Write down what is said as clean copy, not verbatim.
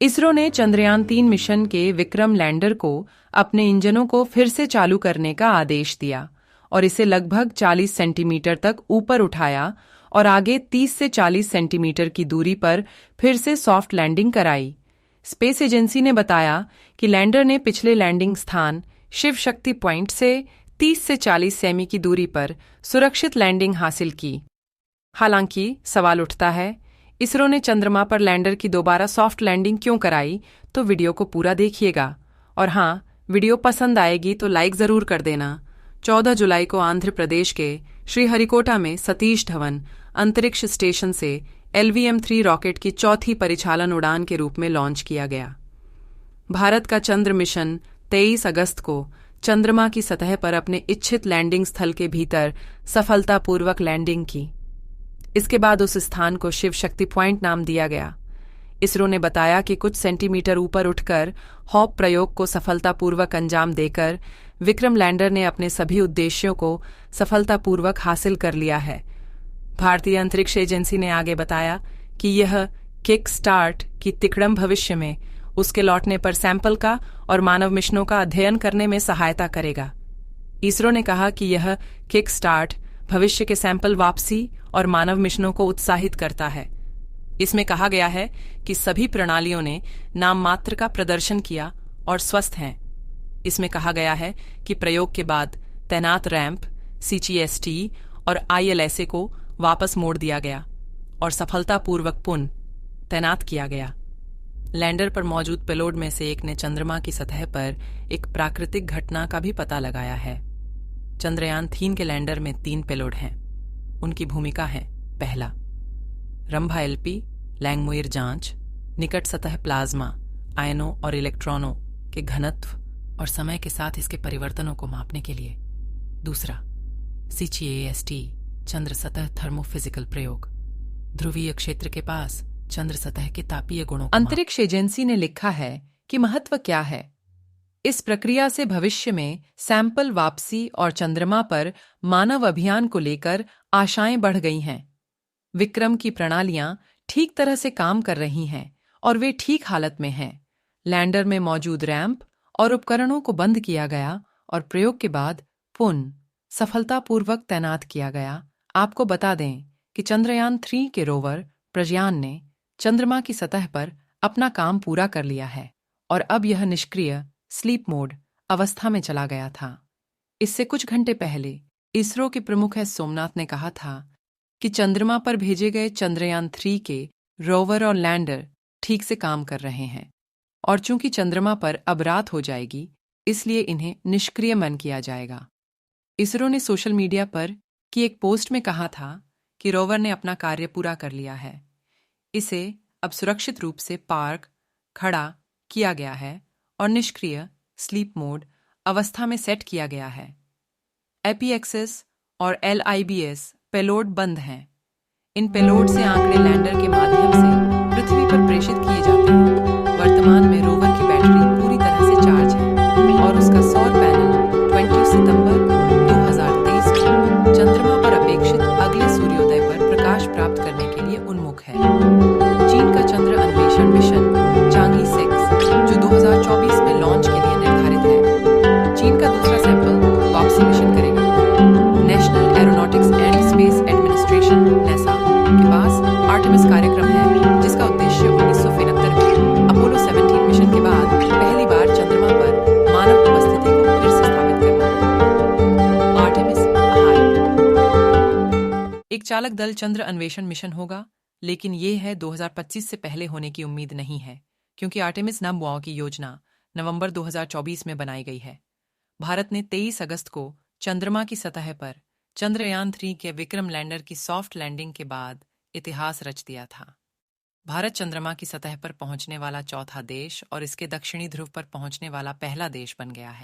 इसरो ने चंद्रयान-3 मिशन के विक्रम लैंडर को अपने इंजनों को फिर से चालू करने का आदेश दिया और इसे लगभग 40 सेंटीमीटर तक ऊपर उठाया और आगे 30 से 40 सेंटीमीटर की दूरी पर फिर से सॉफ्ट लैंडिंग कराई। स्पेस एजेंसी ने बताया कि लैंडर ने पिछले लैंडिंग स्थान शिव शक्ति पॉइंट से 30 से 40 सेमी की दूरी पर सुरक्षित लैंडिंग हासिल की। हालांकि सवाल उठता है, इसरो ने चंद्रमा पर लैंडर की दोबारा सॉफ्ट लैंडिंग क्यों कराई? तो वीडियो को पूरा देखिएगा। और हाँ, वीडियो पसंद आएगी तो लाइक ज़रूर कर देना। 14 जुलाई को आंध्र प्रदेश के श्रीहरिकोटा में सतीश धवन अंतरिक्ष स्टेशन से LVM-3 रॉकेट की चौथी परिचालन उड़ान के रूप में लॉन्च किया गया। भारत का चंद्र मिशन 23 अगस्त को चंद्रमा की सतह पर अपने इच्छित लैंडिंग स्थल के भीतर सफलतापूर्वक लैंडिंग की। इसके बाद उस स्थान को शिव शक्ति पॉइंट नाम दिया गया। इसरो ने बताया कि कुछ सेंटीमीटर ऊपर उठकर हॉप प्रयोग को सफलतापूर्वक अंजाम देकर विक्रम लैंडर ने अपने सभी उद्देश्यों को सफलतापूर्वक हासिल कर लिया है। भारतीय अंतरिक्ष एजेंसी ने आगे बताया कि यह किक स्टार्ट की तिकड़म भविष्य में उसके लौटने पर सैंपल का और मानव मिशनों का अध्ययन करने में सहायता करेगा। इसरो ने कहा कि यह किक स्टार्ट भविष्य के सैंपल वापसी और मानव मिशनों को उत्साहित करता है। इसमें कहा गया है कि सभी प्रणालियों ने नाम मात्र का प्रदर्शन किया और स्वस्थ हैं। इसमें कहा गया है कि प्रयोग के बाद तैनात रैंप, CGST और ILSA को वापस मोड़ दिया गया और सफलतापूर्वक पुनः तैनात किया गया। लैंडर पर मौजूद पेलोड में से एक ने चंद्रमा की सतह पर एक प्राकृतिक घटना का भी पता लगाया है। चंद्रयान-3 के लैंडर में 3 पेलोड हैं। उनकी भूमिका है: पहला, रंभा LP लैंगमुइर जांच, निकट सतह प्लाज्मा आयनों और इलेक्ट्रॉनों के घनत्व और समय के साथ इसके परिवर्तनों को मापने के लिए। दूसरा, CGAST चंद्र सतह थर्मोफिजिकल प्रयोग, ध्रुवीय क्षेत्र के पास चंद्र सतह के तापीय गुणों को। अंतरिक्ष एजेंसी ने लिखा है कि महत्व क्या है। इस प्रक्रिया से भविष्य में सैंपल वापसी और चंद्रमा पर मानव अभियान को लेकर आशाएं बढ़ गई हैं। विक्रम की प्रणालियां ठीक तरह से काम कर रही हैं और वे ठीक हालत में हैं। लैंडर में मौजूद रैंप और उपकरणों को बंद किया गया और प्रयोग के बाद पुनः सफलतापूर्वक तैनात किया गया। आपको बता दें कि चंद्रयान-3 के रोवर प्रज्ञान ने चंद्रमा की सतह पर अपना काम पूरा कर लिया है और अब यह निष्क्रिय स्लीप मोड अवस्था में चला गया था। इससे कुछ घंटे पहले इसरो के प्रमुख S सोमनाथ ने कहा था कि चंद्रमा पर भेजे गए चंद्रयान-3 के रोवर और लैंडर ठीक से काम कर रहे हैं और चूंकि चंद्रमा पर अब रात हो जाएगी, इसलिए इन्हें निष्क्रिय मन किया जाएगा। इसरो ने सोशल मीडिया पर की एक पोस्ट में कहा था कि रोवर ने अपना कार्य पूरा कर लिया है। इसे अब सुरक्षित रूप से पार्क खड़ा किया गया है और निष्क्रिय स्लीप मोड अवस्था में सेट किया गया है। APXS और LIBS पेलोड बंद हैं। इन पेलोड से आंकड़े लैंडर के माध्यम से पृथ्वी पर प्रेषित किए जाते हैं। वर्तमान में रोवर की बैटरी पूरी तरह से चार्ज है और उसका सौर पैनल 20 सितंबर 2023 को चंद्रमा पर अपेक्षित अगले सूर्योदय पर प्रकाश प्राप्त करने के लिए उन्मुख है। चीन का चंद्र अन्वेषण मिशन चांगी 6 जो 2024 में लॉन्च के लिए निर्धारित है, चीन का दूसरा सैंपल वापसी मिशन करेगा। National aeronautics and space administration NASA के पास आर्टेमिस कार्यक्रम है, जिसका उद्देश्य 1973 में अपोलो 17 मिशन के बाद पहली बार चंद्रमा पर मानव उपस्थिति को फिर से स्थापित करना है। आर्टेमिस एक चालक दल चंद्र अन्वेषण मिशन होगा, लेकिन ये है 2025 से पहले होने की उम्मीद नहीं है, क्योंकि आर्टेमिस नमवाओ की योजना नवंबर 2024 में बनाई गई है। भारत ने 23 अगस्त को चंद्रमा की सतह पर चंद्रयान-3 के विक्रम लैंडर की सॉफ्ट लैंडिंग के बाद इतिहास रच दिया था। भारत चंद्रमा की सतह पर पहुंचने वाला चौथा देश और इसके दक्षिणी ध्रुव पर पहुंचने वाला पहला देश बन गया है।